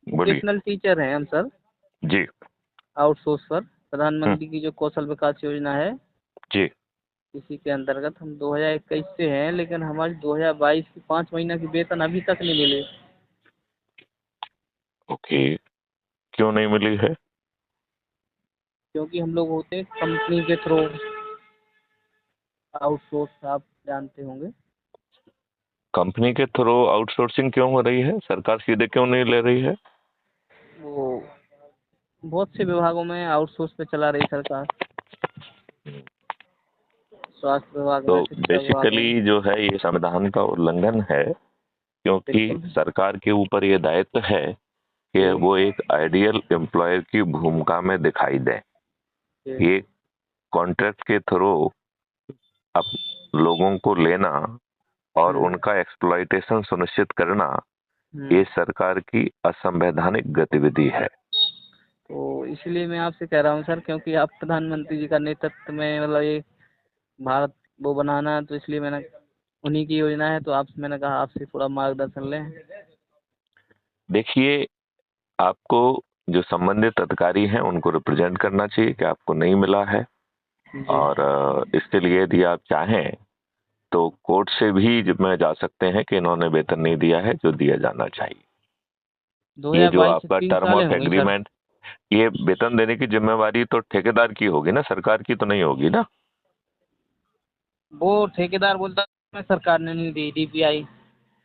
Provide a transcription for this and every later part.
बोलिए। Vocational teacher हैं हम सर, जी आउटसोर्स पर। हम्म, प्रधानमंत्री की जो कौशल विकास योजना है, जी इसी के अंतर्गत हम 2021 से हैं, लेकिन हमारी 2022 की 5 महीना की वेतन अभी तक नहीं मिली। ओके। क्यों नहीं मिली है? क्योंकि हम लोग होते हैं कंपनी के थ्रू, आउटसोर्स, आप जानते होंगे। कंपनी के थ्रू आउटसोर्सिंग क्यों हो रही है? सरकार सीधे क्यों नहीं ले रही है? वो बहुत से विभागों में आउटसोर्स पे चला रही सरकार, स्वास्थ्य विभाग तो में, शिक्षा विभाग में। बेसिकली जो है ये संविधान का उल्लंघन है, क्योंकि बिल्कुल। सरकार के ऊपर ये दायित्व है कि जी वो एक आइडियल एम्प्लॉयर की भूमिका में दिखाई दे। जी। ये कॉन्ट्रैक्ट के थ्रू अब लोगों को लेना और हम्म उनका एक्सप्लॉइटेशन सुनिश्चित करना, हम्म। ये सरकार की असंवैधानिक गतिविधि है। तो इसलिए मैं आपसे कह रहा हूँ सर, क्योंकि आप प्रधानमंत्री जी का नेतृत्व में, मतलब ये भारत वो बनाना है, तो इसलिए मैंने, उन्हीं की योजना है, तो आप, मैंने कहा आपसे थोड़ा मार्गदर्शन लें। देखिए, आपको जो संबंधित अधिकारी हैं उनको रिप्रेजेंट करना चाहिए कि आपको नहीं मिला है। जी। और इसके लिए यदि आप चाहें तो कोर्ट से भी में जा सकते हैं कि इन्होंने वेतन नहीं दिया है जो दिया जाना चाहिए। ये जो 2022 से आपका तीन टर्म सालें ऑफ हो गई सर। एग्रीमेंट, ये वेतन देने की जिम्मेवारी तो ठेकेदार की होगी ना, सरकार की तो नहीं होगी ना। वो ठेकेदार बोलता है सरकार ने नहीं दी, डीपीआई।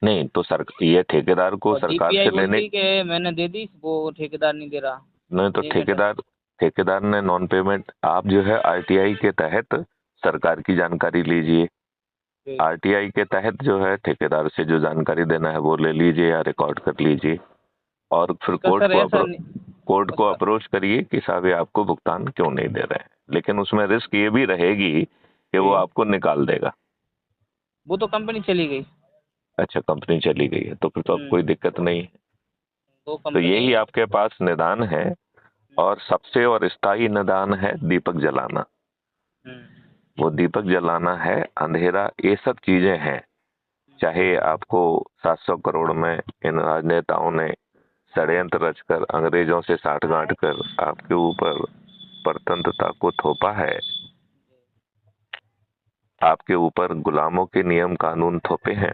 नहीं तो ये ठेकेदार को और सरकार डीपीआई से लेने। बोलती कि मैंने दे दी, वो ठेकेदार नहीं दे रहा नहीं तो पेमेंट। ठेकेदार ने नॉन पेमेंट, आप जो है आरटीआई के तहत सरकार की जानकारी लीजिए। जी आरटीआई के तहत जो है ठेकेदार से जो जानकारी देना है वो ले लीजिए या रिकॉर्ड कर लीजिए, और फिर उसका सर ऐसा नहीं, कोर्ट को उसका, अप्रोच करिए कि साहब ये आपको भुगतान क्यों नहीं दे रहे हैं। लेकिन उसमें रिस्क ये भी रहेगी कि वो जी, आपको निकाल देगा। वो तो कंपनी चली गई। अच्छा, कंपनी चली गई है तो फिर तो अब कोई हम्म। दिक्कत नहीं है। दो तो कंपनी। यही आपके पास निदान है, और सबसे और स्थायी निदान है दीपक जलाना। हम्म। वो दीपक जलाना है, अंधेरा, ये सब चीजें हैं। चाहे आपको 700 करोड़ में इन राजनेताओं ने षड्यंत्र रचकर अंग्रेजों से साठगांठ कर आपके ऊपर परतंत्रता को थोपा है, आपके ऊपर गुलामों के नियम कानून थोपे हैं।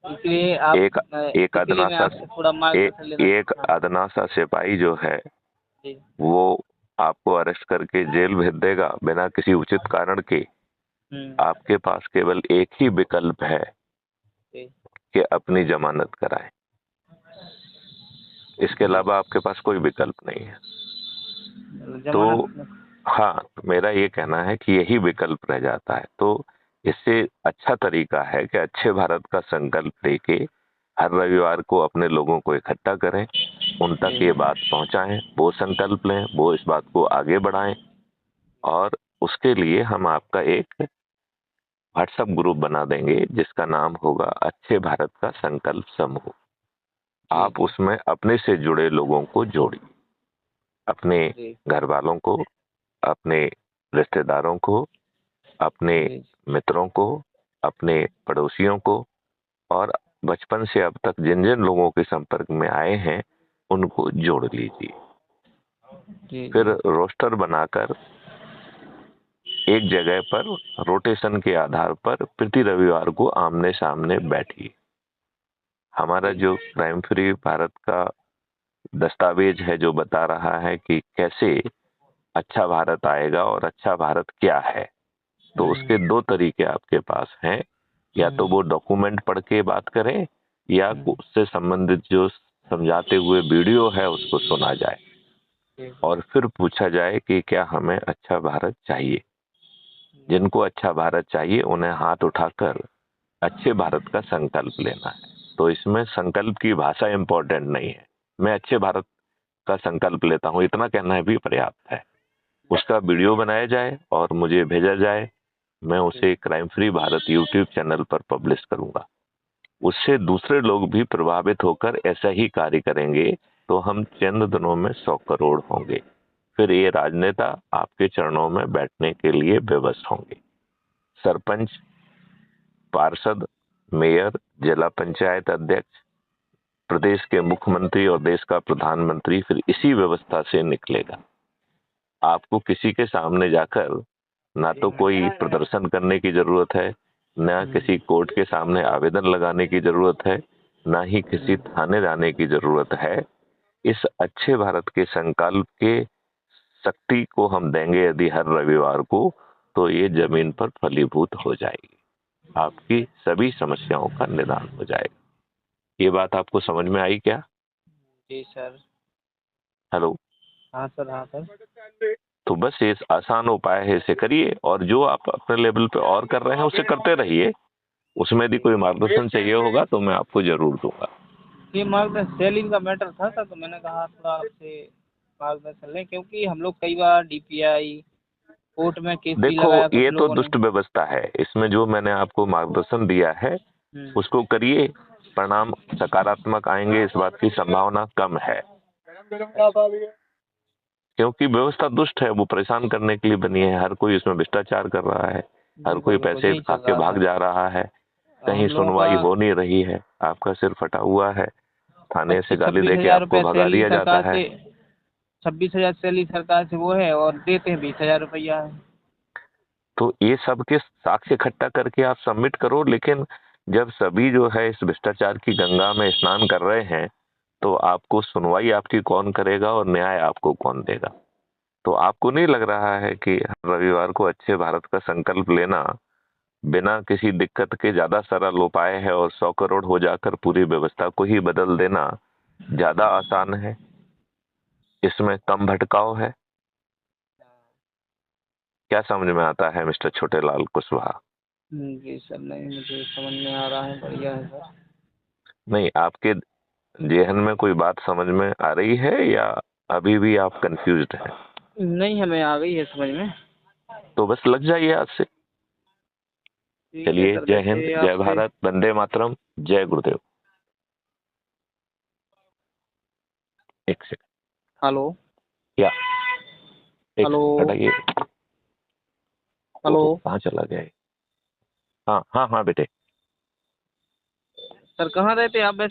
इसलिए आप, एक एक इसीलिए अदना मैं सा आपसे थोड़ा मार्गदर्शन लेना एक चाहता। हाँ अदना सा सिपाही जो है जी। वो आपको अरेस्ट करके जेल भेज देगा बिना किसी उचित कारण के। हम्म। आपके पास केवल एक ही विकल्प है जी। कि अपनी जमानत कराएं। इसके जी। अलावा आपके पास कोई विकल्प नहीं है। जमानत तो हाँ, मेरा ये कहना है कि यही विकल्प रह जाता है। तो इससे अच्छा तरीका है कि अच्छे भारत का संकल्प लेके हर रविवार को अपने लोगों को इकट्ठा करें, उन तक ये जी। बात पहुंचाएं, वो संकल्प लें, वो इस बात को आगे बढ़ाएं। और उसके लिए हम आपका एक व्हाट्सएप ग्रुप बना देंगे जिसका नाम होगा अच्छे भारत का संकल्प समूह। जी। आप उसमें अपने से जुड़े लोगों को जोड़िए, अपने जी। घर वालों को, अपने रिश्तेदारों को, अपने जी। मित्रों को, अपने पड़ोसियों को, और बचपन से अब तक जिन जिन लोगों के संपर्क में आए हैं उनको जोड़ लीजिए। जी। फिर जी। रोस्टर बनाकर एक जगह पर रोटेशन के आधार पर प्रति रविवार को आमने सामने बैठिए। हमारा जी। जो क्राइम फ्री भारत का दस्तावेज है जो बता रहा है कि कैसे अच्छा भारत आएगा और अच्छा भारत क्या है, तो उसके दो तरीके आपके पास हैं। या तो वो डॉक्यूमेंट पढ़ के बात करें, या उससे संबंधित जो समझाते हुए वीडियो है उसको सुना जाए, जी। और फिर पूछा जाए कि क्या हमें अच्छा भारत चाहिए। जिनको अच्छा भारत चाहिए उन्हें हाथ उठाकर अच्छे भारत का संकल्प लेना है। तो इसमें संकल्प की भाषा इंपॉर्टेंट नहीं है, मैं अच्छे भारत का संकल्प लेता हूं इतना कहना भी पर्याप्त है। उसका वीडियो बनाया जाए और मुझे भेजा जाए, मैं उसे crime free Bharat YouTube channel पर पब्लिश करूंगा। उससे दूसरे लोग भी प्रभावित होकर ऐसा ही कार्य करेंगे, तो हम चंद दिनों में 100 करोड़ होंगे। फिर ये राजनेता आपके चरणों में बैठने के लिए विवश होंगे। सरपंच, पार्षद, मेयर, जिला पंचायत अध्यक्ष, प्रदेश के मुख्यमंत्री और देश का प्रधानमंत्री फिर इसी व्यवस्था से निकलेगा। आपको किसी के सामने जाकर ना तो कोई प्रदर्शन करने की जरूरत है, ना किसी कोर्ट के सामने आवेदन लगाने की जरूरत है, ना ही किसी थाने जाने की जरूरत है। इस अच्छे भारत के संकल्प के शक्ति को हम देंगे यदि हर रविवार को, तो ये जमीन पर फलीभूत हो जाएगी, आपकी सभी समस्याओं का निदान हो जाएगा। ये बात आपको समझ में आई क्या? जी सर। हेलो। हाँ सर, हाँ सर। तो बस ये आसान उपाय है, इसे करिए, और जो आप अपने लेवल पे और कर रहे हैं उसे करते रहिए। उसमें यदि कोई मार्गदर्शन चाहिए होगा तो मैं आपको जरूर दूंगा। ये मार्गदर्शन सैलरी का मैटर था सर, तो मैंने कहा थोड़ा आपसे मार्गदर्शन लें, क्योंकि हम लोग कई बार DPI कोर्ट में केस भी देखो, लगाया कुछ ये तो लोगों ने। दुष्ट व्यवस्था है। इसमें जो मैंने आपको मार्गदर्शन दिया है उसको करिए, परिणाम सकारात्मक आएंगे, इस बात की संभावना कम है। क्योंकि व्यवस्था दुष्ट है, वो परेशान करने के लिए बनी है। हर कोई इसमें भ्रष्टाचार कर रहा है, हर कोई बिल्कुल पैसे यही खा चल के रहा भाग था। जा रहा है, हम कहीं लोगों सुनवाई का हो नहीं रही है, आपका सिर फटा हुआ है, थाने से गाली 26,000 देके आपको रुपये भगा सैलरी दिया जाता सरकार है। से, 26,000 सैलरी सरकार से वो है, और देते हैं 20,000 रुपया है। तो ये सब के साक्ष्य इकट्ठा करके आप सबमिट करो, लेकिन जब सभी जो है इस भ्रष्टाचार की गंगा में स्नान कर रहे हैं, तो आपको सुनवाई आपकी कौन करेगा और न्याय आपको कौन देगा? तो आपको नहीं लग रहा है कि रविवार को अच्छे भारत का संकल्प लेना बिना किसी दिक्कत के ज्यादा सरल उपाय है, और 100 करोड़ हो जाकर पूरी व्यवस्था को ही बदल देना ज्यादा आसान है, इसमें कम भटकाव है? क्या समझ में आता है मिस्टर छोटेलाल कुशवाहा? जी सर, नहीं मुझे समझ में आ रहा है, बढ़िया है सर। नहीं, आपके जेहन में कोई बात समझ में आ रही है या अभी भी आप कंफ्यूज्ड हैं? नहीं, हमें आ गई है समझ में। तो बस लग जाइए आज से। ठीक है चलिए, सर, जय हिंद, वैसे जय आपसे। भारत, वंदे मातरम, जय गुरुदेव। एक सेकंड। हेलो। या एक हेलो। सेकंड हटाइए। हेलो। ओहो, कहाँ चला गया ये? हाँ हाँ हाँ बेटे। सर कहाँ रहते हैं आप वैसे?